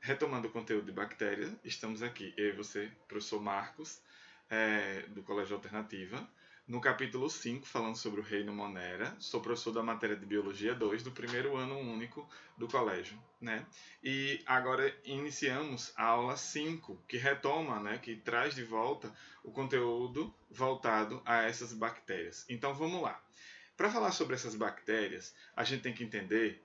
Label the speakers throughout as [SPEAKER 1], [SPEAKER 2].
[SPEAKER 1] Retomando o conteúdo de bactéria, estamos aqui, eu e você, professor Marcos, do Colégio Alternativa, no capítulo 5, falando sobre o reino Monera. Sou professor da matéria de Biologia 2 do primeiro ano único do colégio, né? E agora iniciamos a aula 5, que retoma, né, que traz de volta o conteúdo voltado a essas bactérias. Então vamos lá. Para falar sobre essas bactérias, a gente tem que entender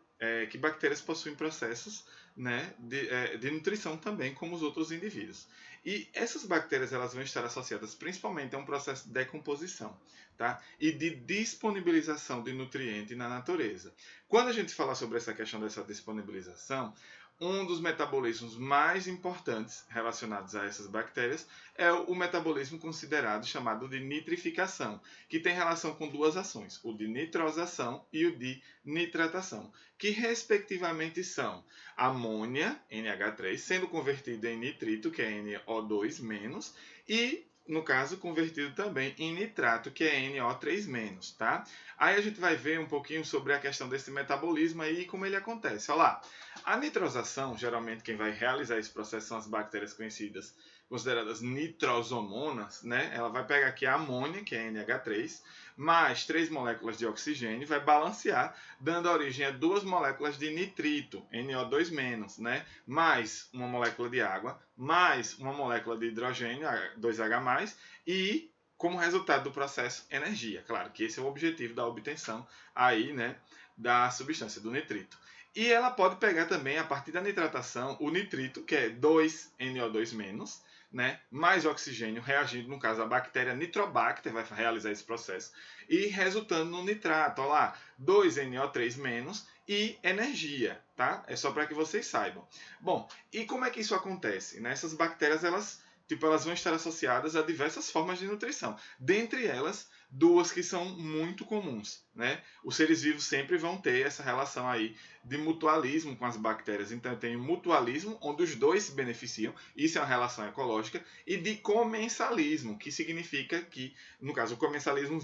[SPEAKER 1] que bactérias possuem processos, né, de nutrição também, como os outros indivíduos. E essas bactérias elas vão estar associadas principalmente a um processo de decomposição, tá? E de disponibilização de nutriente na natureza. Quando a gente fala sobre essa questão dessa disponibilização, um dos metabolismos mais importantes relacionados a essas bactérias é o metabolismo considerado chamado de nitrificação, que tem relação com duas ações, o de nitrosação e o de nitratação, que respectivamente são amônia, NH3, sendo convertido em nitrito, que é NO2-, e no caso, convertido também em nitrato, que é NO3-, tá? Aí a gente vai ver um pouquinho sobre a questão desse metabolismo aí e como ele acontece. Olha lá, a nitrosação, geralmente quem vai realizar esse processo são as bactérias consideradas nitrosomonas, né? Ela vai pegar aqui a amônia, que é NH3, mais 3 moléculas de oxigênio, vai balancear, dando origem a 2 moléculas de nitrito, NO2-, né? Mais uma molécula de água, mais uma molécula de hidrogênio, 2H+, e como resultado do processo, energia. Claro que esse é o objetivo da obtenção aí, né, da substância, do nitrito. E ela pode pegar também, a partir da nitratação, o nitrito, que é 2NO2-, né, mais oxigênio reagindo, no caso a bactéria Nitrobacter vai realizar esse processo, e resultando no nitrato, olha lá, 2NO3- e energia, tá? É só para que vocês saibam. Bom, e como é que isso acontece? Essas bactérias, elas vão estar associadas a diversas formas de nutrição. Dentre elas, duas que são muito comuns, né? Os seres vivos sempre vão ter essa relação aí de mutualismo com as bactérias. Então, tem o mutualismo, onde os dois se beneficiam, isso é uma relação ecológica, e de comensalismo, que significa que, no caso, o comensalismo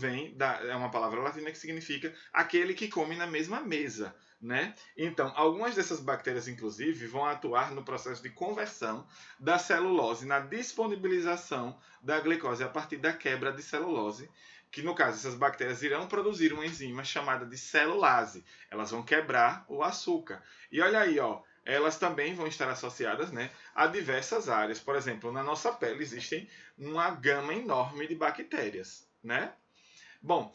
[SPEAKER 1] é uma palavra latina que significa aquele que come na mesma mesa, né? Então, algumas dessas bactérias, inclusive, vão atuar no processo de conversão da celulose, na disponibilização da glicose a partir da quebra de celulose, que no caso essas bactérias irão produzir uma enzima chamada de celulase. Elas vão quebrar o açúcar. E olha aí, ó, elas também vão estar associadas, né, a diversas áreas. Por exemplo, na nossa pele existem uma gama enorme de bactérias, né? Bom,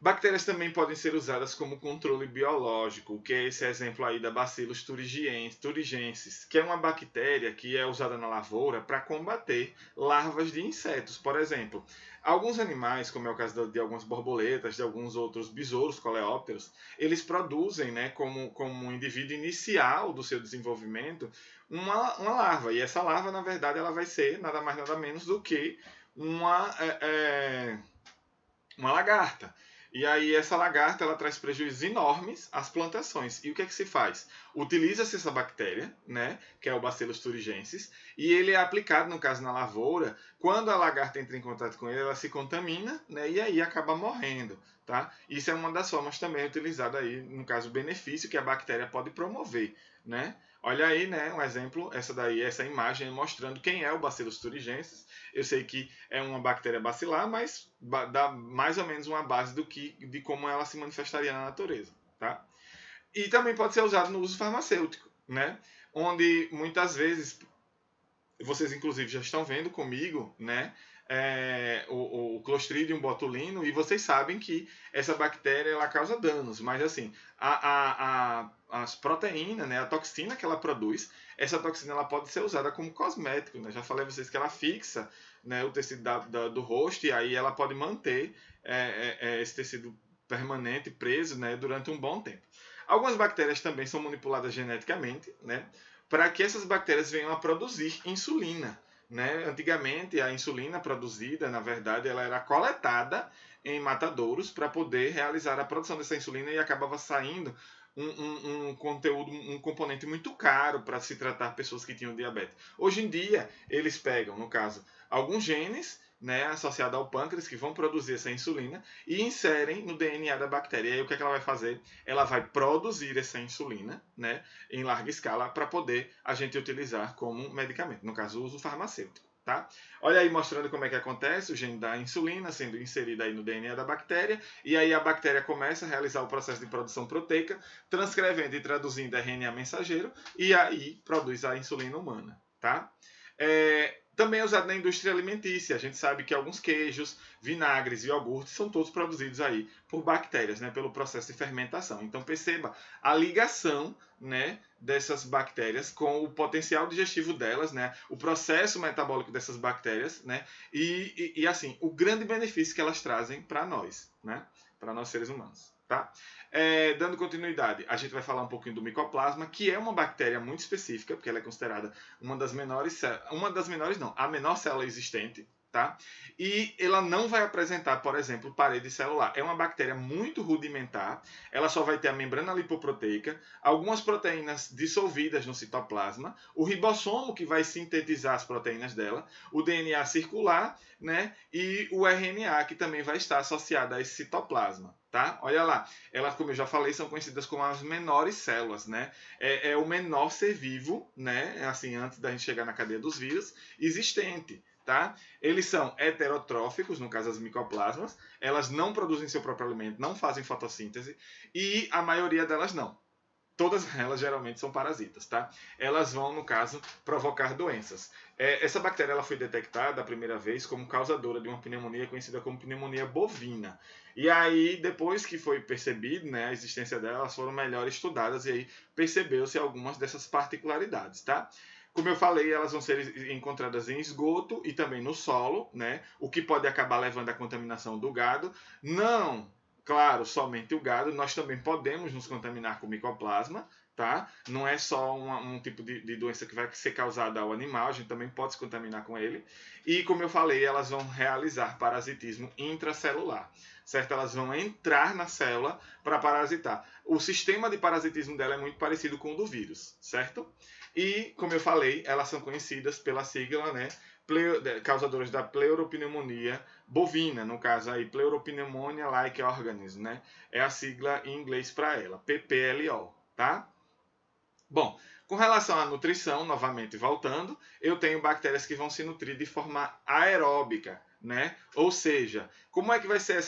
[SPEAKER 1] bactérias também podem ser usadas como controle biológico, que é esse exemplo aí da Bacillus thuringiensis, que é uma bactéria que é usada na lavoura para combater larvas de insetos. Por exemplo, alguns animais, como é o caso de algumas borboletas, de alguns outros besouros, coleópteros, eles produzem, né, como um indivíduo inicial do seu desenvolvimento, uma larva. E essa larva, na verdade, ela vai ser nada mais nada menos do que uma lagarta. E aí essa lagarta ela traz prejuízos enormes às plantações. E o que é que se faz? Utiliza-se essa bactéria, né, que é o Bacillus thuringiensis, e ele é aplicado, no caso, na lavoura. Quando a lagarta entra em contato com ele, ela se contamina, né, e aí acaba morrendo, tá? Isso é uma das formas também utilizada aí, no caso, o benefício que a bactéria pode promover, né? Olha aí, né, um exemplo, essa imagem mostrando quem é o Bacillus thuringiensis. Eu sei que é uma bactéria bacilar, mas dá mais ou menos uma base de como ela se manifestaria na natureza, tá? E também pode ser usado no uso farmacêutico, né? Onde muitas vezes vocês inclusive já estão vendo comigo, né? O Clostridium botulino, e vocês sabem que essa bactéria ela causa danos, mas assim, as proteínas, né, a toxina que ela produz, essa toxina ela pode ser usada como cosmético, né? Já falei a vocês que ela fixa, né, o tecido do rosto, e aí ela pode manter esse tecido permanente, preso, né, durante um bom tempo. Algumas bactérias também são manipuladas geneticamente, né, para que essas bactérias venham a produzir insulina. Né? Antigamente, a insulina produzida, na verdade, ela era coletada em matadouros para poder realizar a produção dessa insulina, e acabava saindo um conteúdo, um componente muito caro para se tratar pessoas que tinham diabetes. Hoje em dia, eles pegam, no caso, alguns genes, né, associada ao pâncreas, que vão produzir essa insulina, e inserem no DNA da bactéria. E aí o que é que ela vai fazer? Ela vai produzir essa insulina, né, em larga escala, para poder a gente utilizar como medicamento, no caso, o uso farmacêutico. Tá? Olha aí mostrando como é que acontece o gene da insulina sendo inserido aí no DNA da bactéria, e aí a bactéria começa a realizar o processo de produção proteica, transcrevendo e traduzindo RNA mensageiro, e aí produz a insulina humana. Tá? Também é usado na indústria alimentícia. A gente sabe que alguns queijos, vinagres e iogurtes são todos produzidos aí por bactérias, né, pelo processo de fermentação. Então perceba a ligação, né, dessas bactérias com o potencial digestivo delas, né, o processo metabólico dessas bactérias, né, e assim, o grande benefício que elas trazem para nós, né, para nós seres humanos. Tá? Dando continuidade, a gente vai falar um pouquinho do micoplasma, que é uma bactéria muito específica, porque ela é considerada uma das menores não, a menor célula existente, tá? E ela não vai apresentar, por exemplo, parede celular. É uma bactéria muito rudimentar, ela só vai ter a membrana lipoproteica, algumas proteínas dissolvidas no citoplasma, o ribossomo que vai sintetizar as proteínas dela, o DNA circular, né? E o RNA que também vai estar associado a esse citoplasma. Tá? Olha lá, elas, como eu já falei, são conhecidas como as menores células, né? É o menor ser vivo, né? Assim, antes da gente chegar na cadeia dos vírus, existente. Tá? Eles são heterotróficos, no caso as micoplasmas, elas não produzem seu próprio alimento, não fazem fotossíntese, e a maioria delas não. Todas elas geralmente são parasitas, tá? Elas vão, no caso, provocar doenças. Essa bactéria ela foi detectada a primeira vez como causadora de uma pneumonia conhecida como pneumonia bovina. E aí, depois que foi percebido, né, a existência dela, elas foram melhor estudadas e aí percebeu-se algumas dessas particularidades, tá? Como eu falei, elas vão ser encontradas em esgoto e também no solo, né? O que pode acabar levando à contaminação do gado. Não, claro, somente o gado. Nós também podemos nos contaminar com micoplasma, tá? Não é só um tipo de doença que vai ser causada ao animal, a gente também pode se contaminar com ele. E, como eu falei, elas vão realizar parasitismo intracelular, certo? Elas vão entrar na célula para parasitar. O sistema de parasitismo dela é muito parecido com o do vírus, certo? E, como eu falei, elas são conhecidas pela sigla, né, causadoras da pleuropneumonia bovina, no caso aí, Pleuropneumonia Like Organism, né? É a sigla em inglês para ela, PPLO, tá? Bom, com relação à nutrição, novamente voltando, eu tenho bactérias que vão se nutrir de forma aeróbica, né? Ou seja, como é que vai ser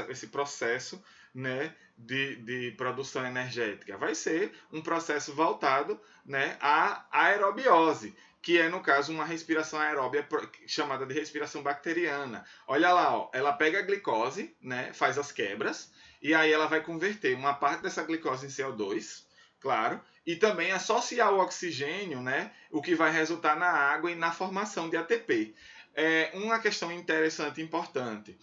[SPEAKER 1] esse processo, né, de produção energética? Vai ser um processo voltado, né, à aerobiose, que é, no caso, uma respiração aeróbia chamada de respiração bacteriana. Olha lá, ó, ela pega a glicose, né, faz as quebras, e aí ela vai converter uma parte dessa glicose em CO2, claro, e também associar o oxigênio, né, o que vai resultar na água e na formação de ATP. Uma questão interessante e importante.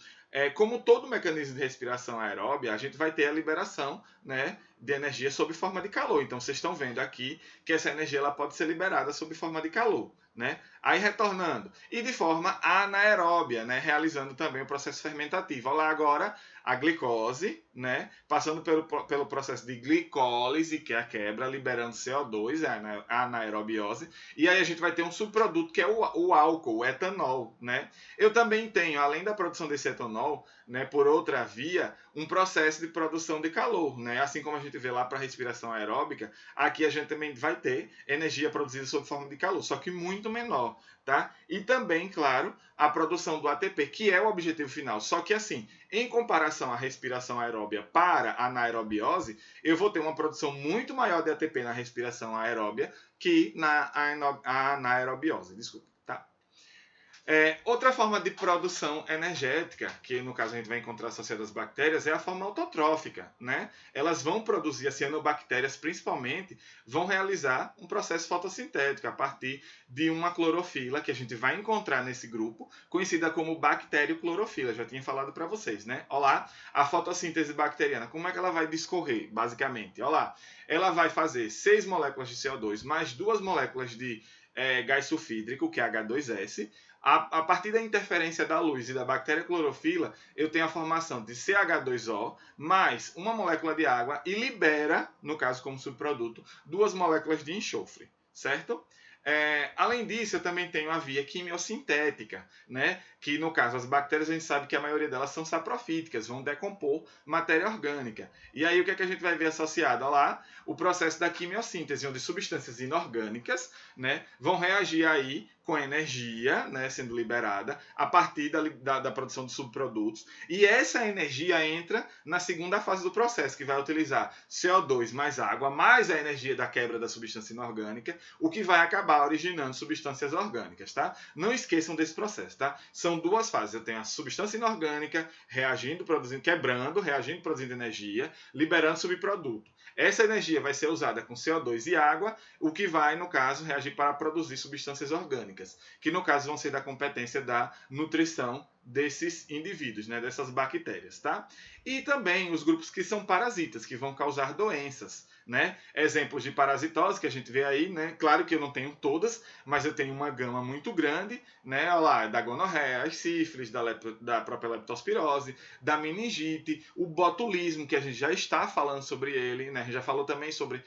[SPEAKER 1] Como todo mecanismo de respiração aeróbia, a gente vai ter a liberação, né, de energia sob forma de calor. Então, vocês estão vendo aqui que essa energia ela pode ser liberada sob forma de calor, né? Aí, retornando. E de forma anaeróbia, né, realizando também o processo fermentativo. Olha lá agora a glicose, né, passando pelo processo de glicólise, que é a quebra, liberando CO2, a anaerobiose. E aí a gente vai ter um subproduto que é o álcool, o etanol, né? Eu também tenho, além da produção desse etanol, né, por outra via, um processo de produção de calor, né? Assim como a gente vê lá para a respiração aeróbica, aqui a gente também vai ter energia produzida sob forma de calor, só que muito menor, tá? E também, claro, a produção do ATP, que é o objetivo final. Só que assim, em comparação à respiração aeróbia para a anaerobiose, eu vou ter uma produção muito maior de ATP na respiração aeróbia que na anaerobiose, desculpa. Outra forma de produção energética, que no caso a gente vai encontrar associada às bactérias, é a forma autotrófica, né? Elas vão produzir, as cianobactérias principalmente, vão realizar um processo fotossintético a partir de uma clorofila que a gente vai encontrar nesse grupo, conhecida como bacterioclorofila. Já tinha falado para vocês, né? Olha lá, a fotossíntese bacteriana, como é que ela vai discorrer, basicamente? Olha lá, ela vai fazer 6 moléculas de CO2 mais 2 moléculas de gás sulfídrico, que é H2S. A partir da interferência da luz e da bactéria clorofila, eu tenho a formação de CH2O mais uma molécula de água e libera, no caso como subproduto, 2 moléculas de enxofre, certo? Além disso, eu também tenho a via quimiosintética, né? Que no caso as bactérias a gente sabe que a maioria delas são saprofíticas, vão decompor matéria orgânica. E aí o que é que a gente vai ver associado? Olha lá, o processo da quimiossíntese, onde substâncias inorgânicas, né, vão reagir aí com energia, né, sendo liberada a partir da produção de subprodutos. E essa energia entra na segunda fase do processo, que vai utilizar CO2 mais água, mais a energia da quebra da substância inorgânica, o que vai acabar originando substâncias orgânicas, tá? Não esqueçam desse processo, tá? São duas fases. Eu tenho a substância inorgânica reagindo, produzindo, quebrando, reagindo, produzindo energia, liberando subproduto. Essa energia vai ser usada com CO2 e água, o que vai, no caso, reagir para produzir substâncias orgânicas, que no caso vão ser da competência da nutrição desses indivíduos, né, dessas bactérias, tá? E também os grupos que são parasitas, que vão causar doenças, né? Exemplos de parasitose que a gente vê aí, né? Claro que eu não tenho todas, mas eu tenho uma gama muito grande, né? Olha lá, da gonorreia, as sífilis, da própria leptospirose, da meningite, o botulismo, que a gente já está falando sobre ele, né? A gente já falou também sobre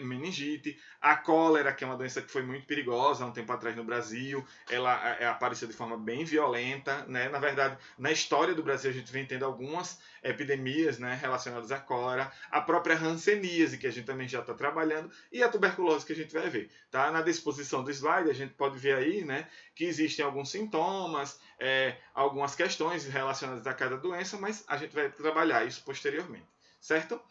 [SPEAKER 1] meningite, a cólera, que é uma doença que foi muito perigosa há um tempo atrás no Brasil, ela apareceu de forma bem violenta, né? Na verdade, na história do Brasil a gente vem tendo algumas epidemias, né, relacionadas à cólera, a própria hanseníase, que a gente também já está trabalhando, e a tuberculose, que a gente vai ver. Tá? Na disposição do slide, a gente pode ver aí, né, que existem alguns sintomas, algumas questões relacionadas a cada doença, mas a gente vai trabalhar isso posteriormente, certo?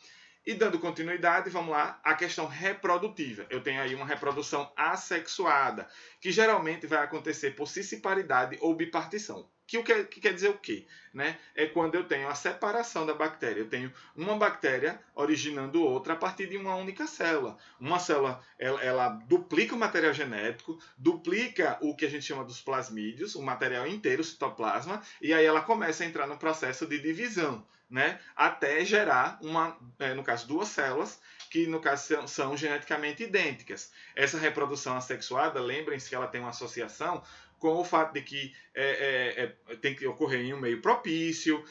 [SPEAKER 1] E dando continuidade, vamos lá, a questão reprodutiva. Eu tenho aí uma reprodução assexuada, que geralmente vai acontecer por cisparidade ou bipartição. Que quer dizer o quê? Né? É quando eu tenho a separação da bactéria. Eu tenho uma bactéria originando outra a partir de uma única célula. Uma célula, ela duplica o material genético, duplica o que a gente chama dos plasmídios, o material inteiro, o citoplasma, e aí ela começa a entrar no processo de divisão, né? Até gerar no caso, duas células que no caso são geneticamente idênticas. Essa reprodução assexuada, lembrem-se que ela tem uma associação com o fato de que tem que ocorrer em um meio propício,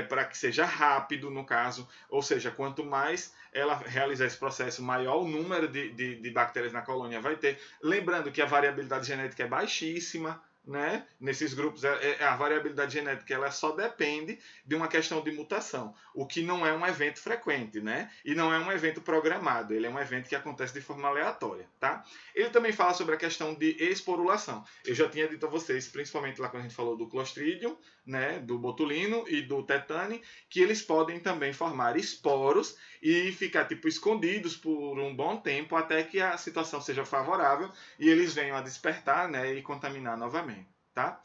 [SPEAKER 1] para que seja rápido, no caso, ou seja, quanto mais ela realizar esse processo, maior o número de bactérias na colônia vai ter. Lembrando que a variabilidade genética é baixíssima, né? Nesses grupos, a variabilidade genética ela só depende de uma questão de mutação, o que não é um evento frequente, né? E não é um evento programado, ele é um evento que acontece de forma aleatória, tá? Ele também fala sobre a questão de esporulação. Eu já tinha dito a vocês, principalmente lá quando a gente falou do Clostridium, né, do botulino e do tetane, que eles podem também formar esporos e ficar tipo escondidos por um bom tempo até que a situação seja favorável e eles venham a despertar, né, e contaminar novamente, tá?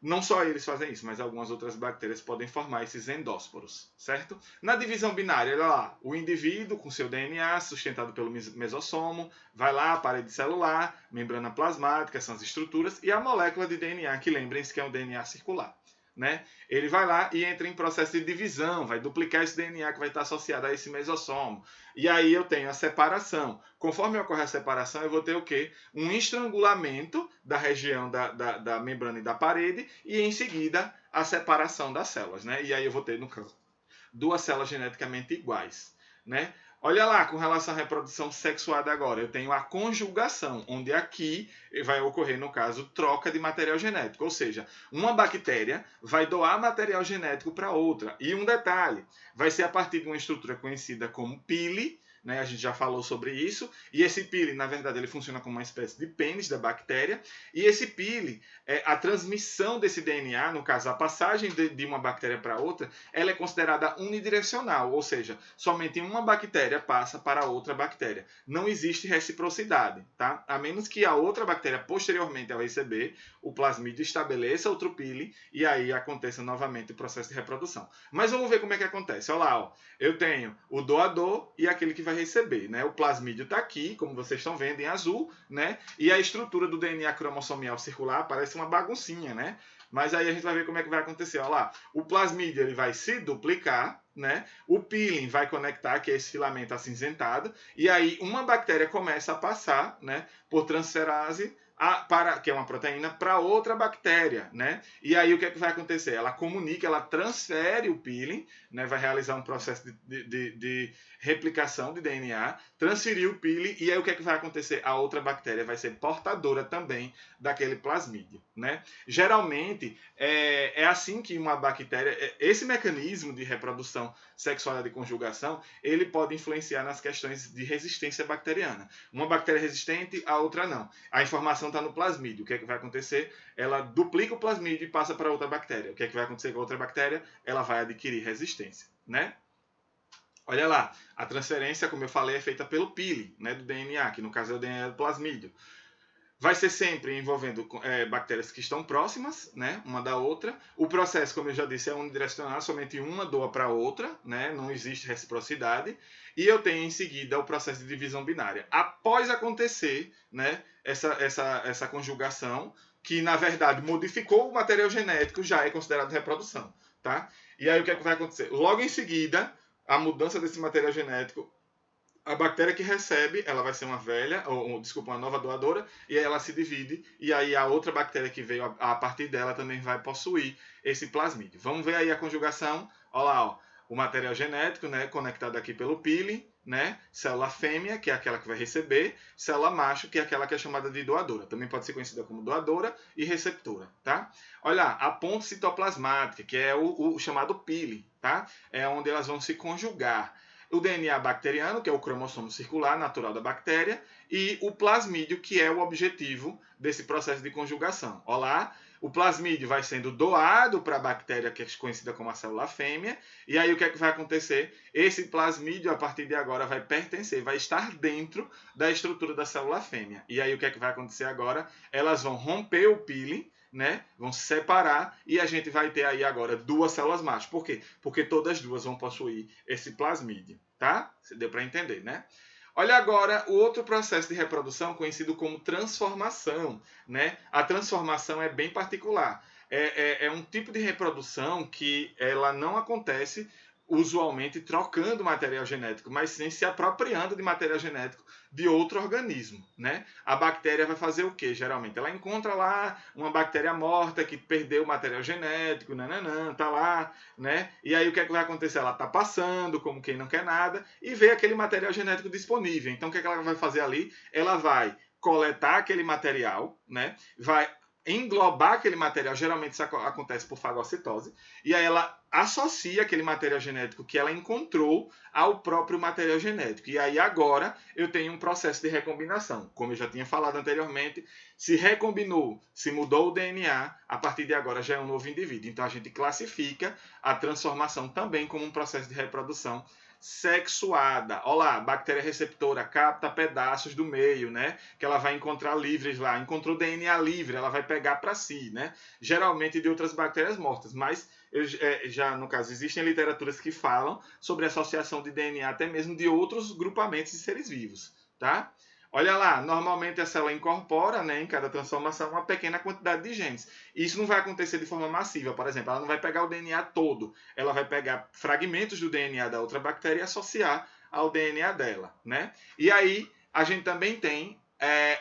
[SPEAKER 1] Não só eles fazem isso, mas algumas outras bactérias podem formar esses endósporos, certo? Na divisão binária, olha lá, o indivíduo com seu DNA sustentado pelo mesossomo, vai lá, a parede celular, membrana plasmática, são as estruturas, e a molécula de DNA, que lembrem-se que é um DNA circular. Né? Ele vai lá e entra em processo de divisão, vai duplicar esse DNA que vai estar associado a esse mesossomo. E aí eu tenho a separação. Conforme ocorre a separação, eu vou ter o quê? Um estrangulamento da região da membrana e da parede e em seguida a separação das células. Né? E aí eu vou ter, no caso, duas células geneticamente iguais. Né? Olha lá, com relação à reprodução sexuada agora, eu tenho a conjugação, onde aqui vai ocorrer, no caso, troca de material genético. Ou seja, uma bactéria vai doar material genético para outra. E um detalhe, vai ser a partir de uma estrutura conhecida como pile, né? A gente já falou sobre isso. E esse pile, na verdade, ele funciona como uma espécie de pênis da bactéria. E esse pile, a transmissão desse DNA, no caso, a passagem de uma bactéria para outra, ela é considerada unidirecional. Ou seja, somente uma bactéria passa para outra bactéria. Não existe reciprocidade, tá? A menos que a outra bactéria, posteriormente ao receber, o plasmídio estabeleça outro pile e aí aconteça novamente o processo de reprodução. Mas vamos ver como é que acontece. Olha lá, ó. Eu tenho o doador e aquele que vai receber, né? O plasmídio está aqui, como vocês estão vendo em azul, né? E a estrutura do DNA cromossomial circular parece uma baguncinha, né? Mas aí a gente vai ver como é que vai acontecer. Olha lá, o plasmídio ele vai se duplicar, né? O peeling vai conectar, que é esse filamento acinzentado, e aí uma bactéria começa a passar, né, por transferase que é uma proteína, para outra bactéria, né? E aí o que é que vai acontecer? Ela comunica, ela transfere o peeling, né? Vai realizar um processo de replicação de DNA, transferir o peeling, e aí o que é que vai acontecer? A outra bactéria vai ser portadora também daquele plasmídio, né? Geralmente é assim que uma bactéria, esse mecanismo de reprodução sexual de conjugação, ele pode influenciar nas questões de resistência bacteriana. Uma bactéria resistente, a outra não. A informação está no plasmídio. O que é que vai acontecer? Ela duplica o plasmídio e passa para outra bactéria. O que é que vai acontecer com a outra bactéria? Ela vai adquirir resistência, né? Olha lá, a transferência, como eu falei, é feita pelo peeling, né, do DNA, que no caso é o DNA do plasmídio. Vai ser sempre envolvendo bactérias que estão próximas, né, uma da outra. O processo, como eu já disse, é unidirecional, somente uma doa para a outra, né, não existe reciprocidade. E eu tenho em seguida o processo de divisão binária. Após acontecer, né, essa conjugação, que na verdade modificou o material genético, já é considerado reprodução, tá? E aí o que é que vai acontecer? Logo em seguida, a mudança desse material genético, a bactéria que recebe, ela vai ser uma velha, desculpa, uma nova doadora, e aí ela se divide, e aí a outra bactéria que veio a partir dela também vai possuir esse plasmídio. Vamos ver aí a conjugação. Olha lá, ó, o material genético, né, conectado aqui pelo peeling, né, célula fêmea, que é aquela que vai receber, célula macho, que é aquela que é chamada de doadora. Também pode ser conhecida como doadora e receptora, tá? Olha lá, a ponte citoplasmática, que é o chamado peeling, tá? É onde elas vão se conjugar. O DNA bacteriano, que é o cromossomo circular natural da bactéria, e o plasmídio, que é o objetivo desse processo de conjugação. Olá, o plasmídio vai sendo doado para a bactéria, que é conhecida como a célula fêmea, e aí o que é que vai acontecer? Esse plasmídio, a partir de agora, vai pertencer, vai estar dentro da estrutura da célula fêmea. E aí o que é que vai acontecer agora? Elas vão romper o peeling, né? Vão se separar e a gente vai ter aí agora duas células macho. Por quê? Porque todas as duas vão possuir esse plasmídio, tá? Deu para entender, né? Olha agora o outro processo de reprodução conhecido como transformação, né? A transformação é bem particular. É um tipo de reprodução que ela não acontece usualmente trocando material genético, mas sim se apropriando de material genético de outro organismo, né? A bactéria vai fazer o quê, geralmente? Ela encontra lá uma bactéria morta que perdeu o material genético, nananã, tá lá, né? E aí o que é que vai acontecer? Ela tá passando, como quem não quer nada, e vê aquele material genético disponível. Então o que é que ela vai fazer ali? Ela vai coletar aquele material, né? Vai englobar aquele material, geralmente isso acontece por fagocitose, e aí ela associa aquele material genético que ela encontrou ao próprio material genético. E aí agora eu tenho um processo de recombinação. Como eu já tinha falado anteriormente, se recombinou, se mudou o DNA, a partir de agora já é um novo indivíduo. Então a gente classifica a transformação também como um processo de reprodução sexuada. Olha lá, bactéria receptora capta pedaços do meio, né? Que ela vai encontrar livres lá. Encontrou DNA livre, ela vai pegar para si, né? Geralmente de outras bactérias mortas, mas já no caso existem literaturas que falam sobre a associação de DNA até mesmo de outros grupamentos de seres vivos, tá? Olha lá, normalmente a célula incorpora, né, em cada transformação, uma pequena quantidade de genes. Isso não vai acontecer de forma massiva, por exemplo, ela não vai pegar o DNA todo, ela vai pegar fragmentos do DNA da outra bactéria e associar ao DNA dela, né? E aí a gente também tem,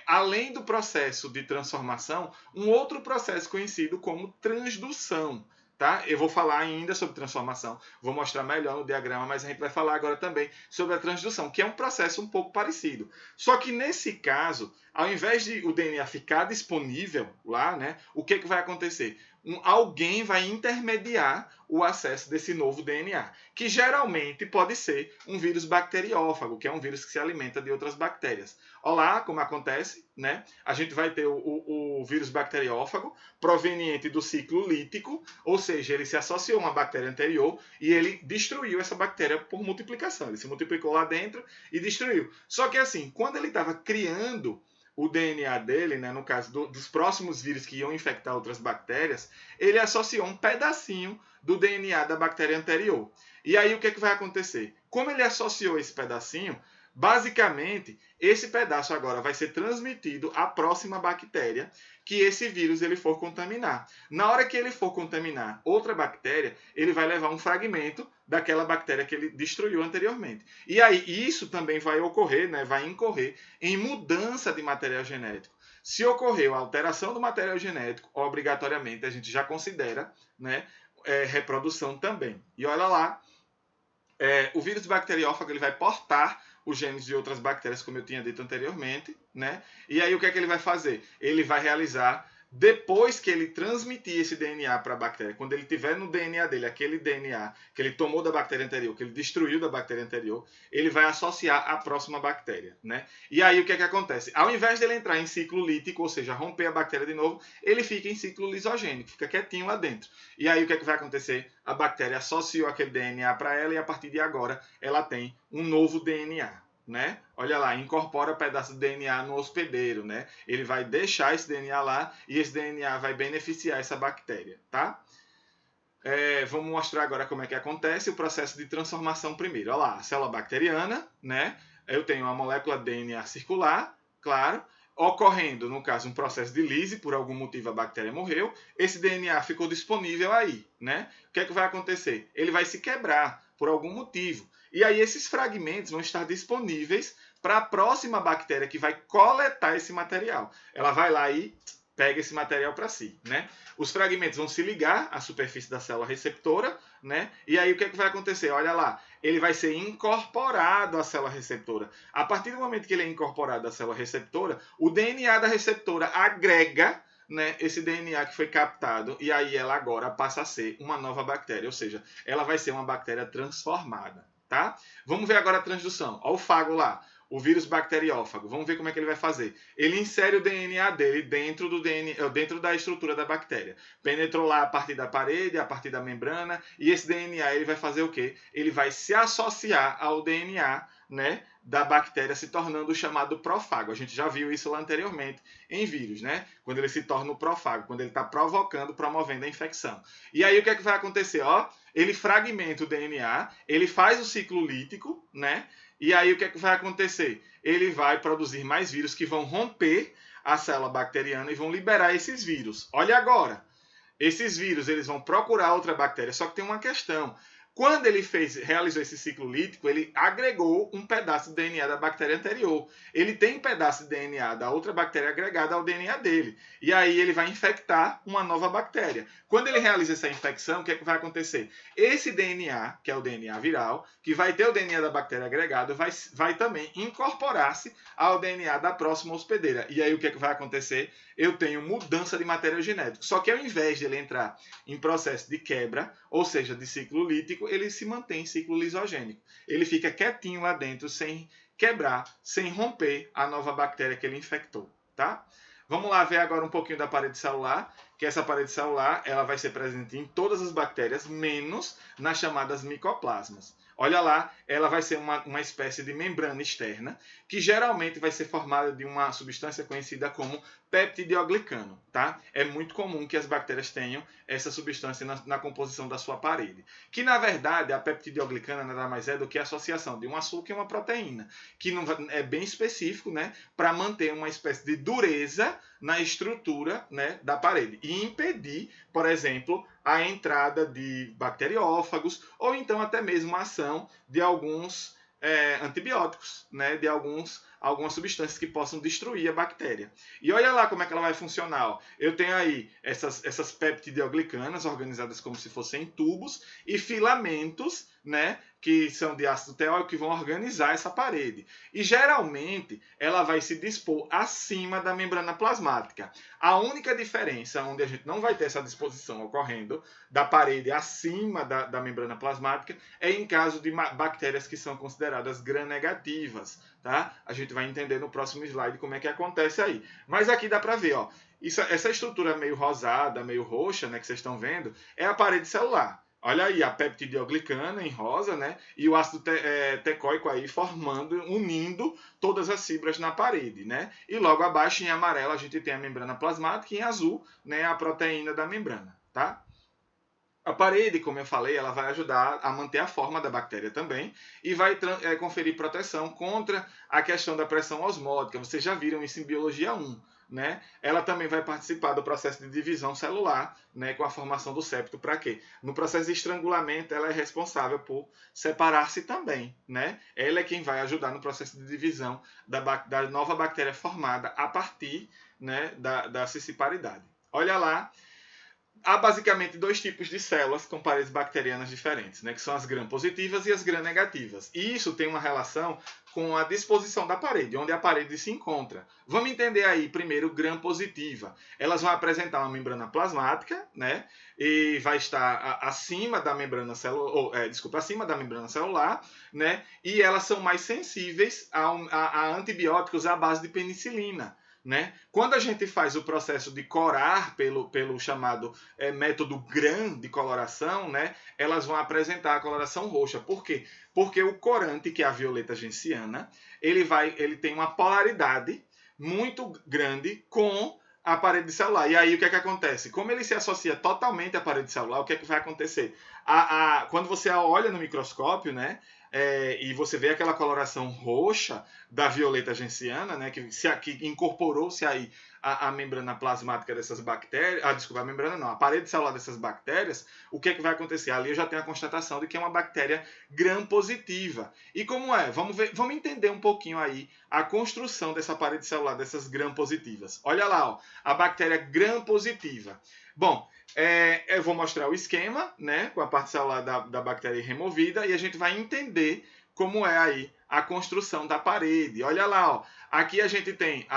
[SPEAKER 1] além do processo de transformação, um outro processo conhecido como transdução. Tá? Eu vou falar ainda sobre transformação, vou mostrar melhor no diagrama, mas a gente vai falar agora também sobre a transdução, que é um processo um pouco parecido. Só que nesse caso, ao invés de o DNA ficar disponível lá, né, o que vai acontecer? Alguém vai intermediar o acesso desse novo DNA, que geralmente pode ser um vírus bacteriófago, que é um vírus que se alimenta de outras bactérias. Olá, como acontece, né? A gente vai ter o vírus bacteriófago proveniente do ciclo lítico, ou seja, ele se associou a uma bactéria anterior e ele destruiu essa bactéria por multiplicação. Ele se multiplicou lá dentro e destruiu. Só que assim, quando ele estava criando o DNA dele, né, no caso dos próximos vírus que iam infectar outras bactérias, ele associou um pedacinho do DNA da bactéria anterior. E aí o que vai acontecer? Como ele associou esse pedacinho, basicamente, esse pedaço agora vai ser transmitido à próxima bactéria que esse vírus ele for contaminar. Na hora que ele for contaminar outra bactéria, ele vai levar um fragmento daquela bactéria que ele destruiu anteriormente. E aí isso também vai ocorrer, né, vai incorrer em mudança de material genético. Se ocorreu a alteração do material genético, obrigatoriamente a gente já considera, né, reprodução também. E olha lá, o vírus bacteriófago ele vai portar os genes de outras bactérias, como eu tinha dito anteriormente, né? E aí o que é que ele vai fazer? Ele vai realizar, depois que ele transmitir esse DNA para a bactéria, quando ele tiver no DNA dele, aquele DNA que ele tomou da bactéria anterior, que ele destruiu da bactéria anterior, ele vai associar à próxima bactéria, né? E aí o que é que acontece? Ao invés dele entrar em ciclo lítico, ou seja, romper a bactéria de novo, ele fica em ciclo lisogênico, fica quietinho lá dentro. E aí o que é que vai acontecer? A bactéria associou aquele DNA para ela e a partir de agora ela tem um novo DNA. Né? Olha lá, incorpora pedaço de DNA no hospedeiro, né? Ele vai deixar esse DNA lá e esse DNA vai beneficiar essa bactéria, tá? Vamos mostrar agora como é que acontece o processo de transformação primeiro. Olha lá, a célula bacteriana, né? Eu tenho uma molécula de DNA circular, claro, ocorrendo, no caso, um processo de lise, por algum motivo a bactéria morreu, esse DNA ficou disponível aí, né? O que é que vai acontecer? Ele vai se quebrar por algum motivo. E aí esses fragmentos vão estar disponíveis para a próxima bactéria que vai coletar esse material. Ela vai lá e pega esse material para si, né? Os fragmentos vão se ligar à superfície da célula receptora, né? E aí o que é que vai acontecer? Olha lá, ele vai ser incorporado à célula receptora. A partir do momento que ele é incorporado à célula receptora, o DNA da receptora agrega, né, esse DNA que foi captado e aí ela agora passa a ser uma nova bactéria, ou seja, ela vai ser uma bactéria transformada, tá? Vamos ver agora a transdução. Olha o fago lá. O vírus bacteriófago, vamos ver como é que ele vai fazer. Ele insere o DNA dele dentro da estrutura da bactéria. Penetrou lá a partir da parede, a partir da membrana, e esse DNA ele vai fazer o quê? Ele vai se associar ao DNA, né, da bactéria, se tornando o chamado profago. A gente já viu isso lá anteriormente em vírus, né? Quando ele se torna o profago, quando ele está promovendo a infecção. E aí o que é que vai acontecer? Ó, ele fragmenta o DNA, ele faz o ciclo lítico, né? E aí o que é que vai acontecer? Ele vai produzir mais vírus que vão romper a célula bacteriana e vão liberar esses vírus. Olha agora, esses vírus eles vão procurar outra bactéria, só que tem uma questão. Quando ele realizou esse ciclo lítico, ele agregou um pedaço de DNA da bactéria anterior. Ele tem um pedaço de DNA da outra bactéria agregada ao DNA dele. E aí ele vai infectar uma nova bactéria. Quando ele realiza essa infecção, o que é que vai acontecer? Esse DNA, que é o DNA viral, que vai ter o DNA da bactéria agregado, vai também incorporar-se ao DNA da próxima hospedeira. E aí o que é que vai acontecer? Eu tenho mudança de material genético. Só que ao invés de ele entrar em processo de quebra, ou seja, de ciclo lítico, ele se mantém em ciclo lisogênico. Ele fica quietinho lá dentro, sem quebrar, sem romper a nova bactéria que ele infectou, tá? Vamos lá ver agora um pouquinho da parede celular, que essa parede celular ela vai ser presente em todas as bactérias, menos nas chamadas micoplasmas. Olha lá, ela vai ser uma espécie de membrana externa, que geralmente vai ser formada de uma substância conhecida como peptidioglicano, tá? É muito comum que as bactérias tenham essa substância na composição da sua parede. Que, na verdade, a peptidioglicana nada mais é do que a associação de um açúcar e uma proteína, que não é bem específico, né, para manter uma espécie de dureza na estrutura, né, da parede e impedir, por exemplo, a entrada de bacteriófagos ou então até mesmo a ação de alguns antibióticos, né, de algumas substâncias que possam destruir a bactéria. E olha lá como é que ela vai funcionar. Ó. Eu tenho aí essas peptidioglicanas organizadas como se fossem tubos e filamentos, né, que são de ácido teóico que vão organizar essa parede. E geralmente ela vai se dispor acima da membrana plasmática. A única diferença onde a gente não vai ter essa disposição ocorrendo da parede acima da membrana plasmática é em caso de bactérias que são consideradas gram-negativas. Tá? A gente vai entender no próximo slide como é que acontece aí. Mas aqui dá para ver, ó, essa estrutura meio rosada, meio roxa, né, que vocês estão vendo, é a parede celular. Olha aí a peptidioglicana em rosa, né? E o ácido tecóico aí formando, unindo todas as fibras na parede, né? E logo abaixo em amarelo a gente tem a membrana plasmática e em azul, né, a proteína da membrana, tá? A parede, como eu falei, ela vai ajudar a manter a forma da bactéria também e vai conferir proteção contra a questão da pressão osmótica. Vocês já viram isso em Biologia 1. né, ela também vai participar do processo de divisão celular, né, com a formação do septo. Para quê? No processo de estrangulamento, ela é responsável por separar-se também, né? Ela é quem vai ajudar no processo de divisão da nova bactéria formada a partir, né, da cisciparidade. Olha lá, há basicamente dois tipos de células com paredes bacterianas diferentes, né, que são as gram-positivas e as gram-negativas. E isso tem uma relação com a disposição da parede, onde a parede se encontra. Vamos entender aí primeiro gram-positiva. Elas vão apresentar uma membrana plasmática, né, e vai estar acima da membrana celular, acima da membrana celular, né, e elas são mais sensíveis a antibióticos à base de penicilina. Né? Quando a gente faz o processo de corar pelo chamado método GRAM de coloração, né, elas vão apresentar a coloração roxa. Por quê? Porque o corante, que é a violeta genciana, ele tem uma polaridade muito grande com a parede celular. E aí o que é que acontece? Como ele se associa totalmente à parede celular, o que é que vai acontecer? Quando você olha no microscópio, né, e você vê aquela coloração roxa da violeta genciana, né, que incorporou-se aí a membrana plasmática dessas bactérias, desculpa, a membrana não, a parede celular dessas bactérias, o que é que vai acontecer? Ali eu já tenho a constatação de que é uma bactéria gram-positiva. E como é? Vamos entender um pouquinho aí a construção dessa parede celular dessas gram-positivas. Olha lá, ó, a bactéria gram-positiva. Bom, eu vou mostrar o esquema, né, com a parte celular da bactéria removida, e a gente vai entender como é aí a construção da parede. Olha lá, ó, aqui a gente tem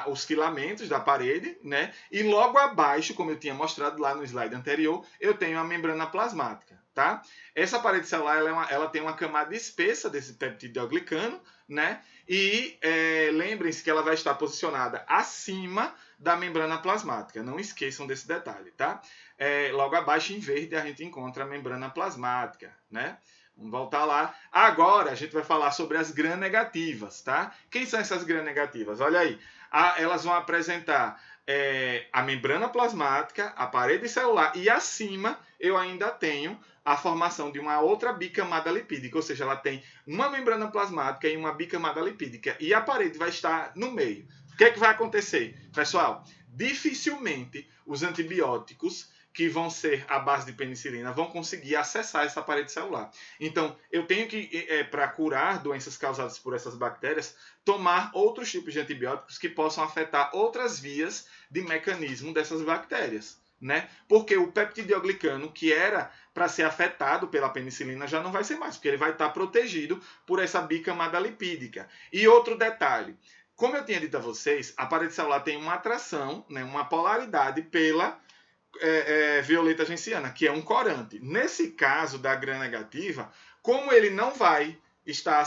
[SPEAKER 1] os filamentos da parede, né, e logo abaixo, como eu tinha mostrado lá no slide anterior, eu tenho a membrana plasmática. Tá? Essa parede celular ela tem uma camada espessa desse peptidoglicano, né? E lembrem-se que ela vai estar posicionada acima da membrana plasmática. Não esqueçam desse detalhe, tá? Logo abaixo, em verde, a gente encontra a membrana plasmática, né? Vamos voltar lá. Agora a gente vai falar sobre as gram-negativas, tá? Quem são essas gram-negativas? Olha aí. Elas vão apresentar a membrana plasmática, a parede celular e acima eu ainda tenho a formação de uma outra bicamada lipídica, ou seja, ela tem uma membrana plasmática e uma bicamada lipídica e a parede vai estar no meio. O que é que vai acontecer? Pessoal, dificilmente os antibióticos que vão ser à base de penicilina vão conseguir acessar essa parede celular. Então, eu tenho que, para curar doenças causadas por essas bactérias, tomar outros tipos de antibióticos que possam afetar outras vias de mecanismo dessas bactérias. Né? Porque o peptidioglicano, que era para ser afetado pela penicilina, já não vai ser mais, porque ele vai estar protegido por essa bicamada lipídica. E outro detalhe, como eu tinha dito a vocês, a parede celular tem uma atração, né, uma polaridade pela violeta genciana, que é um corante. Nesse caso da gram-negativa, como ele não vai estar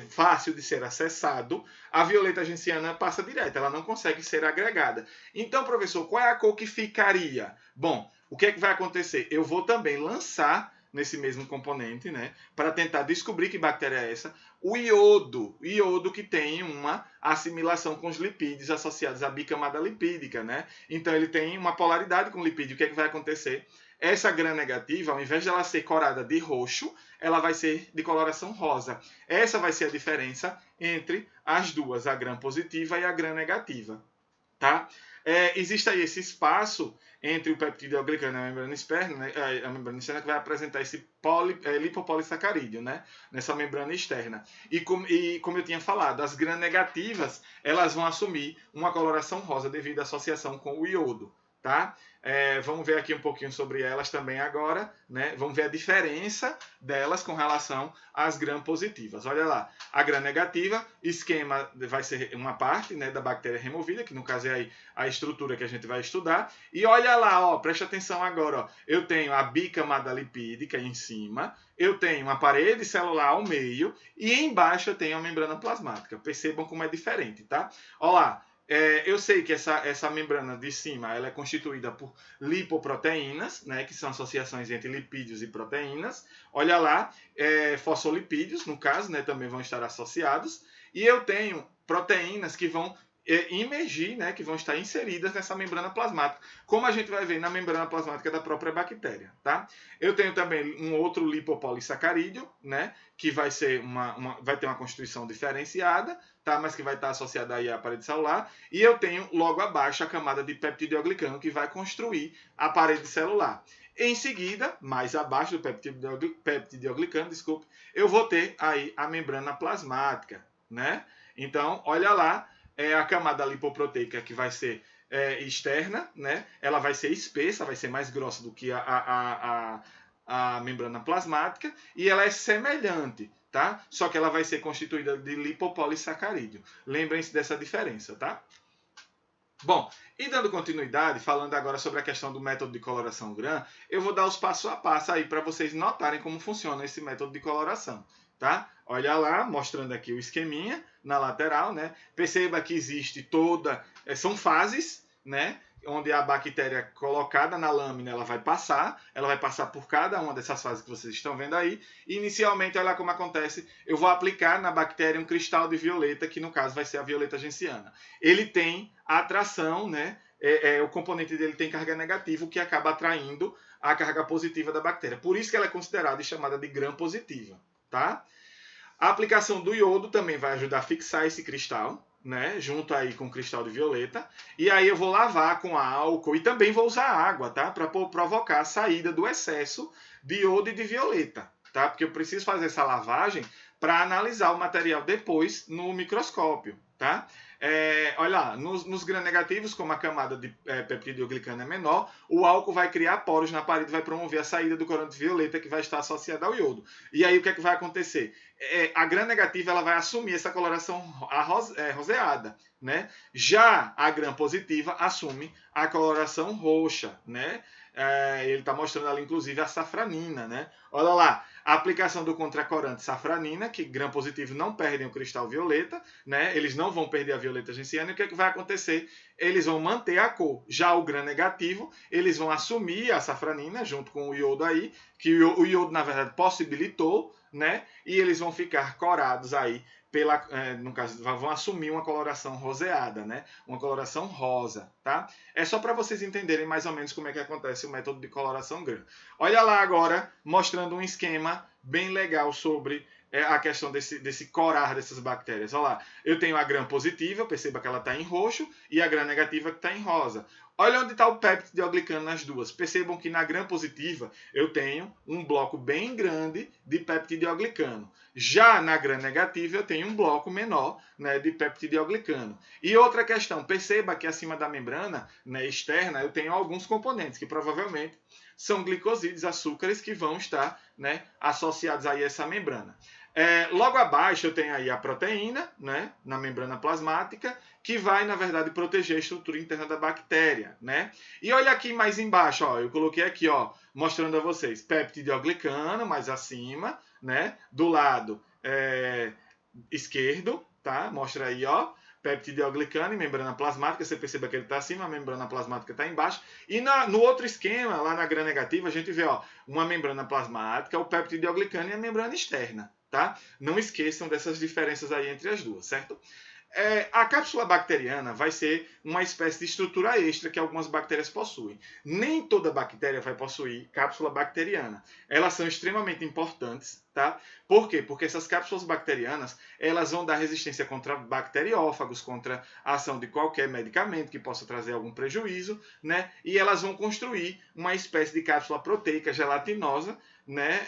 [SPEAKER 1] fácil de ser acessado, a violeta genciana passa direto, ela não consegue ser agregada. Então, professor, qual é a cor que ficaria? Bom, o que é que vai acontecer? Eu vou também lançar nesse mesmo componente, né, para tentar descobrir que bactéria é essa, o iodo que tem uma assimilação com os lipídios associados à bicamada lipídica, né? Então ele tem uma polaridade com o lipídio. O que é que vai acontecer? Essa gram-negativa, ao invés de ela ser corada de roxo, ela vai ser de coloração rosa. Essa vai ser a diferença entre as duas, a gram-positiva e a gram-negativa. Tá? Existe aí esse espaço entre o peptidoglicano e a membrana externa, né? A membrana externa que vai apresentar esse lipopolissacarídeo, né? Nessa membrana externa. E como eu tinha falado, as gram-negativas elas vão assumir uma coloração rosa devido à associação com o iodo. Tá? Vamos ver aqui um pouquinho sobre elas também agora, né? Vamos ver a diferença delas com relação às gram-positivas. Olha lá, a gram-negativa, esquema vai ser uma parte, né, da bactéria removida, que no caso é aí a estrutura que a gente vai estudar. E olha lá, ó, preste atenção agora, ó, eu tenho a bicamada lipídica em cima, eu tenho uma parede celular ao meio e embaixo eu tenho a membrana plasmática. Percebam como é diferente, tá? Olha lá. Eu sei que essa membrana de cima ela é constituída por lipoproteínas, né, que são associações entre lipídios e proteínas. Olha lá, fosfolipídios, no caso, né, também vão estar associados. E eu tenho proteínas que vão imergir, né, que vão estar inseridas nessa membrana plasmática, como a gente vai ver na membrana plasmática da própria bactéria, tá? Eu tenho também um outro lipopolissacarídeo, né, que vai ser vai ter uma constituição diferenciada, tá, mas que vai estar associada aí à parede celular, e eu tenho logo abaixo a camada de peptidioglicano que vai construir a parede celular. Em seguida, mais abaixo do peptidioglicano, desculpe, eu vou ter aí a membrana plasmática, né? Então, olha lá, a camada lipoproteica que vai ser externa, né? Ela vai ser espessa, vai ser mais grossa do que a membrana plasmática e ela é semelhante, tá? Só que ela vai ser constituída de lipopolissacarídeo. Lembrem-se dessa diferença, tá? Bom, e dando continuidade, falando agora sobre a questão do método de coloração GRAM, eu vou dar os passo a passo aí para vocês notarem como funciona esse método de coloração, tá? Olha lá, mostrando aqui o esqueminha na lateral, né? Perceba que existe são fases, né? Onde a bactéria colocada na lâmina ela vai passar por cada uma dessas fases que vocês estão vendo aí. E inicialmente, olha como acontece, eu vou aplicar na bactéria um cristal de violeta, que no caso vai ser a violeta genciana. Ele tem atração, né? O componente dele tem carga negativa, o que acaba atraindo a carga positiva da bactéria. Por isso que ela é considerada e chamada de gram positiva, tá? A aplicação do iodo também vai ajudar a fixar esse cristal, né, junto aí com o cristal de violeta. E aí eu vou lavar com álcool e também vou usar água, tá, para provocar a saída do excesso de iodo e de violeta, tá? Porque eu preciso fazer essa lavagem para analisar o material depois no microscópio, tá? Olha lá, nos gram-negativos, como a camada de peptidioglicano é menor, o álcool vai criar poros na parede e vai promover a saída do corante violeta que vai estar associado ao iodo. E aí o que é que vai acontecer? A gram-negativa ela vai assumir essa coloração roseada, né? Já a gram-positiva assume a coloração roxa, né? Ele está mostrando ali, inclusive, a safranina, né? Olha lá, a aplicação do contracorante safranina, que gram-positivo não perdem o cristal violeta, né? Eles não vão perder a violeta genciana. E o que é que vai acontecer? Eles vão manter a cor. Já o gram-negativo, eles vão assumir a safranina junto com o iodo aí, que o iodo, na verdade, possibilitou, né? E eles vão ficar corados aí no caso, vão assumir uma coloração roseada, né? Uma coloração rosa, tá? É só para vocês entenderem mais ou menos como é que acontece o método de coloração GRAM. Olha lá agora, mostrando um esquema bem legal sobre a questão desse corar dessas bactérias. Olha lá, eu tenho a gram positiva, perceba que ela está em roxo, e a gram negativa que está em rosa. Olha onde está o peptidioglicano nas duas. Percebam que na gram positiva eu tenho um bloco bem grande de peptidioglicano. Já na gram negativa eu tenho um bloco menor, né, de peptidioglicano. E outra questão, perceba que acima da membrana, né, externa eu tenho alguns componentes que provavelmente são glicosídeos, açúcares que vão estar, né, associados aí a essa membrana. Logo abaixo eu tenho aí a proteína, né, na membrana plasmática, que vai, na verdade, proteger a estrutura interna da bactéria, né? E olha aqui mais embaixo, ó, eu coloquei aqui, ó, mostrando a vocês, peptidioglicano mais acima, né, do lado esquerdo, tá? Mostra aí, ó, peptidioglicano e membrana plasmática, você perceba que ele está acima, a membrana plasmática está embaixo. E no outro esquema, lá na gram negativa, a gente vê, ó, uma membrana plasmática, o peptidioglicano e a membrana externa, tá? Não esqueçam dessas diferenças aí entre as duas, certo? A cápsula bacteriana vai ser uma espécie de estrutura extra que algumas bactérias possuem. Nem toda bactéria vai possuir cápsula bacteriana. Elas são extremamente importantes, tá? Por quê? Porque essas cápsulas bacterianas, elas vão dar resistência contra bacteriófagos, contra a ação de qualquer medicamento que possa trazer algum prejuízo, né? E elas vão construir uma espécie de cápsula proteica gelatinosa, né,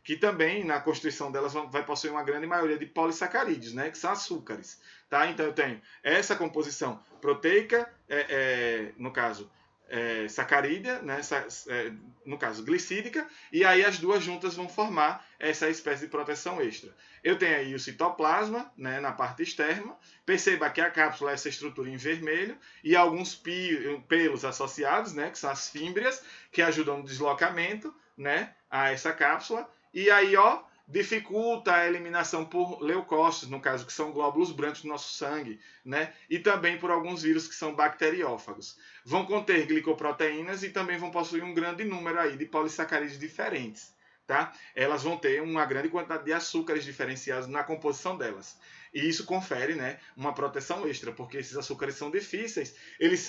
[SPEAKER 1] que também na constituição delas vai possuir uma grande maioria de polissacarídeos, né, que são açúcares, tá? Então eu tenho essa composição proteica, no caso sacarídea, né, no caso glicídica, e aí as duas juntas vão formar essa espécie de proteção extra. Eu tenho aí o citoplasma, né, na parte externa. Perceba que a cápsula é essa estrutura em vermelho e alguns pelos associados, né, que são as fímbrias, que ajudam no deslocamento, né, a essa cápsula. E aí, ó, dificulta a eliminação por leucócitos, no caso, que são glóbulos brancos do nosso sangue, né? E também por alguns vírus que são bacteriófagos. Vão conter glicoproteínas e também vão possuir um grande número aí de polissacarídeos diferentes, tá? Elas vão ter uma grande quantidade de açúcares diferenciados na composição delas. E isso confere, né, uma proteção extra, porque esses açúcares são difíceis, eles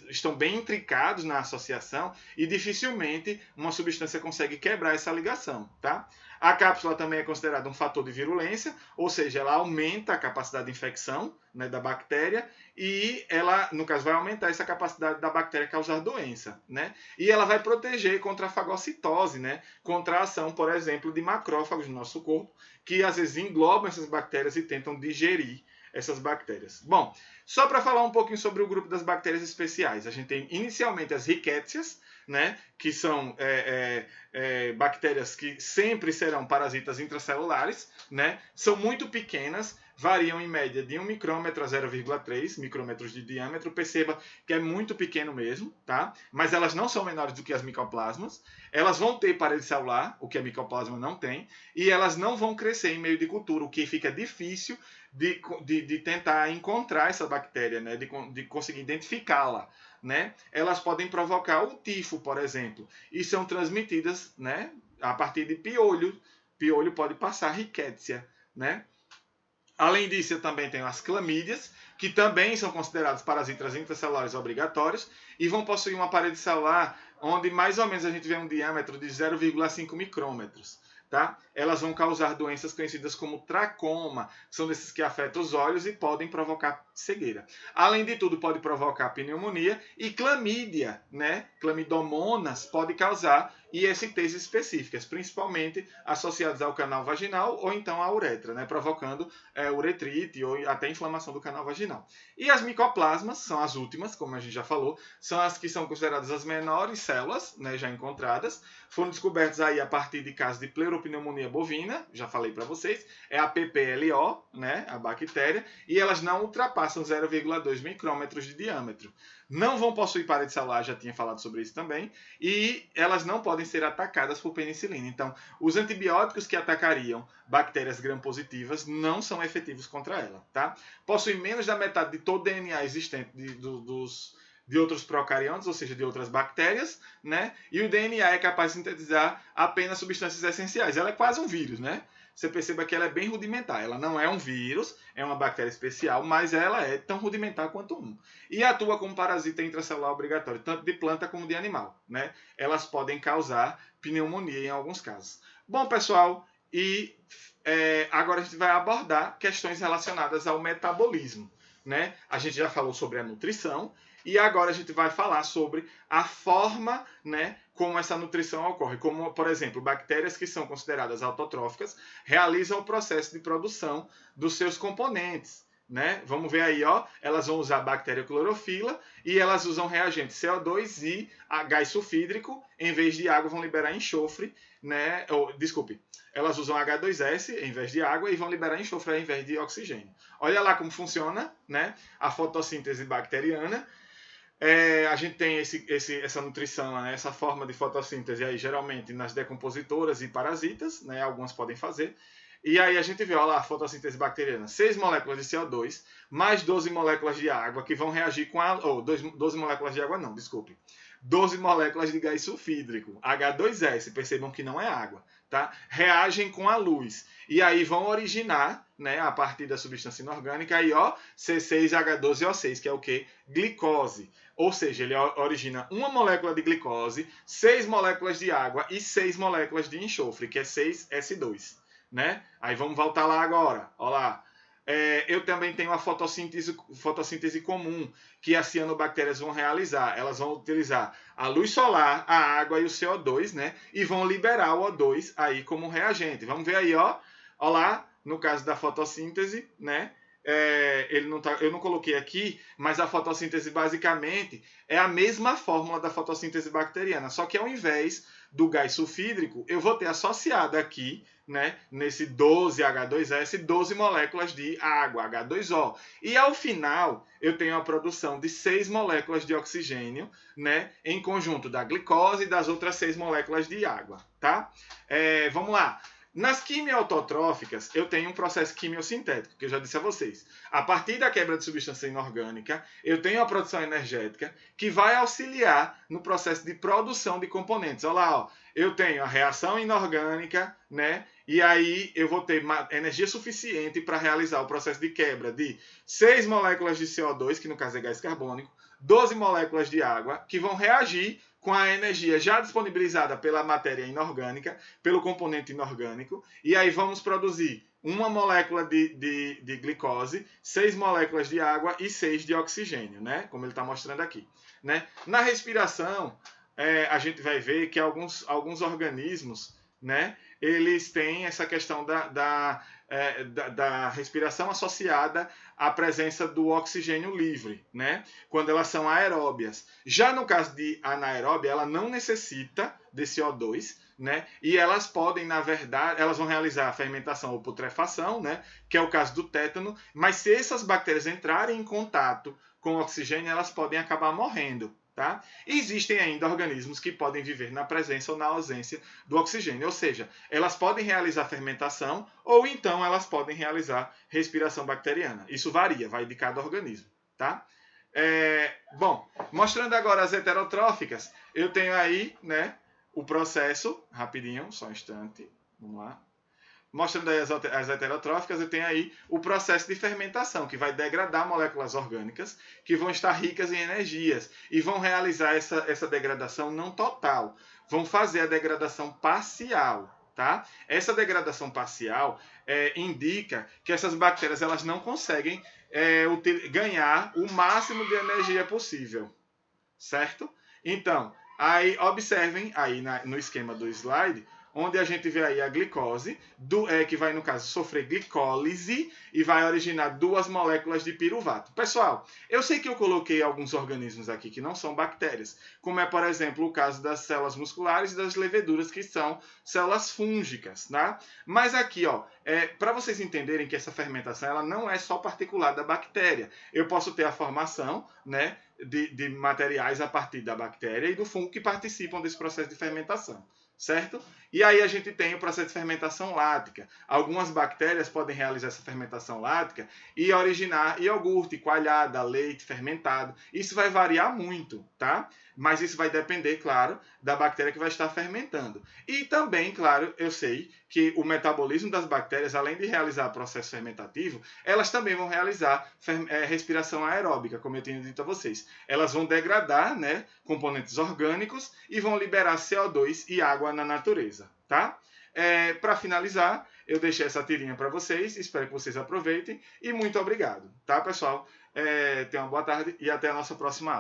[SPEAKER 1] estão bem intricados na associação e dificilmente uma substância consegue quebrar essa ligação, tá? A cápsula também é considerada um fator de virulência, ou seja, ela aumenta a capacidade de infecção, né, da bactéria e ela, no caso, vai aumentar essa capacidade da bactéria causar doença, né? E ela vai proteger contra a fagocitose, né? Contra a ação, por exemplo, de macrófagos no nosso corpo, que às vezes englobam essas bactérias e tentam digerir essas bactérias. Bom, só para falar um pouquinho sobre o grupo das bactérias especiais, a gente tem inicialmente as rickétsias, né, que são bactérias que sempre serão parasitas intracelulares, né, são muito pequenas, variam em média de 1 micrômetro a 0,3 micrômetros de diâmetro. Perceba que é muito pequeno mesmo, tá? Mas elas não são menores do que as micoplasmas. Elas vão ter parede celular, o que a micoplasma não tem, e elas não vão crescer em meio de cultura, o que fica difícil de tentar encontrar essa bactéria, né? De conseguir identificá-la. Né? Elas podem provocar o tifo, por exemplo, e são transmitidas, né, a partir de piolho. Piolho pode passar rickétsia, né? Além disso, eu também tenho as clamídias, que também são considerados parasitas intracelulares obrigatórios e vão possuir uma parede celular onde mais ou menos a gente vê um diâmetro de 0,5 micrômetros. Tá? Elas vão causar doenças conhecidas como tracoma, que são desses que afetam os olhos e podem provocar cegueira. Além de tudo, pode provocar pneumonia e clamídia, né? Clamidomonas pode causar ISTs específicas, principalmente associadas ao canal vaginal ou então à uretra, né? Provocando uretrite ou até inflamação do canal vaginal. E as micoplasmas são as últimas, como a gente já falou, são as que são consideradas as menores células, né, já encontradas, foram descobertas aí a partir de casos de pleuropneumonia bovina, já falei para vocês, é a PPLO, né, a bactéria, e elas não ultrapassam 0,2 micrômetros de diâmetro. Não vão possuir parede celular, já tinha falado sobre isso também, e elas não podem ser atacadas por penicilina. Então, os antibióticos que atacariam bactérias gram-positivas não são efetivos contra ela, tá? Possuem menos da metade de todo o DNA existente de outros procariontes, ou seja, de outras bactérias, né? E o DNA é capaz de sintetizar apenas substâncias essenciais. Ela é quase um vírus, né? Você perceba que ela é bem rudimentar. Ela não é um vírus, é uma bactéria especial, mas ela é tão rudimentar quanto um. E atua como parasita intracelular obrigatório, tanto de planta como de animal, né? Elas podem causar pneumonia em alguns casos. Bom, pessoal, e agora a gente vai abordar questões relacionadas ao metabolismo, né? A gente já falou sobre a nutrição, e agora a gente vai falar sobre a forma, né, como essa nutrição ocorre. Como, por exemplo, bactérias que são consideradas autotróficas realizam o processo de produção dos seus componentes. Né? Vamos ver aí, ó, elas vão usar bacterioclorofila e elas usam reagente CO2 e gás sulfídrico, em vez de água vão liberar enxofre, né? Desculpe, elas usam H2S em vez de água e vão liberar enxofre ao invés de oxigênio. Olha lá como funciona, né, a fotossíntese bacteriana. A gente tem essa nutrição, né, essa forma de fotossíntese aí, geralmente nas decompositoras e parasitas, né, algumas podem fazer. E aí a gente vê, olha lá, a fotossíntese bacteriana, 6 moléculas de CO2, mais 12 moléculas de água, que vão reagir com 12 moléculas de água não, desculpe. 12 moléculas de gás sulfídrico, H2S, percebam que não é água, tá? Reagem com a luz. E aí vão originar, né, a partir da substância inorgânica, aí, ó, C6H12O6, que é o quê? Glicose. Ou seja, ele origina uma molécula de glicose, 6 moléculas de água e 6 moléculas de enxofre, que é 6S2. Né? Aí vamos voltar lá agora. Olha lá. Eu também tenho a fotossíntese comum, que as cianobactérias vão realizar. Elas vão utilizar a luz solar, a água e o CO2, né? E vão liberar o O2 aí como reagente. Vamos ver aí, ó. Olha lá, no caso da fotossíntese, né? Eu não coloquei aqui, mas a fotossíntese basicamente é a mesma fórmula da fotossíntese bacteriana, só que ao invés do gás sulfídrico, eu vou ter associado aqui, né, nesse 12H2S, 12 moléculas de água, H2O. E ao final, eu tenho a produção de 6 moléculas de oxigênio, né, em conjunto da glicose e das outras 6 moléculas de água, tá? Vamos lá. Nas quimiototróficas, eu tenho um processo quimiosintético, que eu já disse a vocês. A partir da quebra de substância inorgânica, eu tenho a produção energética que vai auxiliar no processo de produção de componentes. Olha lá, ó, eu tenho a reação inorgânica, né? E aí eu vou ter energia suficiente para realizar o processo de quebra de 6 moléculas de CO2, que no caso é gás carbônico, 12 moléculas de água, que vão reagir com a energia já disponibilizada pela matéria inorgânica, pelo componente inorgânico, e aí vamos produzir uma molécula de glicose, 6 moléculas de água e 6 de oxigênio, né? Como ele está mostrando aqui. Né? Na respiração, a gente vai ver que alguns organismos, né, eles têm essa questão da respiração associada à presença do oxigênio livre, né? Quando elas são aeróbias. Já no caso de anaeróbia, ela não necessita de CO2, né? E elas podem, na verdade, elas vão realizar a fermentação ou putrefação, né? Que é o caso do tétano, mas se essas bactérias entrarem em contato com o oxigênio, elas podem acabar morrendo. Tá? Existem ainda organismos que podem viver na presença ou na ausência do oxigênio, ou seja, elas podem realizar fermentação ou então elas podem realizar respiração bacteriana. Isso varia, vai de cada organismo. Tá? Bom, mostrando agora as heterotróficas, eu tenho aí, né, o processo, rapidinho, só um instante, vamos lá. Mostrando aí as heterotróficas, eu tenho aí o processo de fermentação, que vai degradar moléculas orgânicas, que vão estar ricas em energias, e vão realizar essa degradação não total. Vão fazer a degradação parcial. Tá? Essa degradação parcial indica que essas bactérias elas não conseguem ganhar o máximo de energia possível. Certo? Então, aí observem aí no esquema do slide, onde a gente vê aí a glicose, que vai, no caso, sofrer glicólise e vai originar 2 moléculas de piruvato. Pessoal, eu sei que eu coloquei alguns organismos aqui que não são bactérias, como é, por exemplo, o caso das células musculares e das leveduras, que são células fúngicas, tá? Mas aqui, ó, para vocês entenderem que essa fermentação ela não é só particular da bactéria. Eu posso ter a formação, né, de materiais a partir da bactéria e do fungo que participam desse processo de fermentação. Certo? E aí a gente tem o processo de fermentação lática. Algumas bactérias podem realizar essa fermentação lática e originar iogurte, coalhada, leite fermentado. Isso vai variar muito, tá? Mas isso vai depender, claro, da bactéria que vai estar fermentando. E também, claro, eu sei que o metabolismo das bactérias, além de realizar o processo fermentativo, elas também vão realizar respiração aeróbica, como eu tinha dito a vocês. Elas vão degradar, né, componentes orgânicos e vão liberar CO2 e água na natureza, tá? Para finalizar, eu deixei essa tirinha para vocês, espero que vocês aproveitem e muito obrigado, tá, pessoal? Tenham uma boa tarde e até a nossa próxima aula.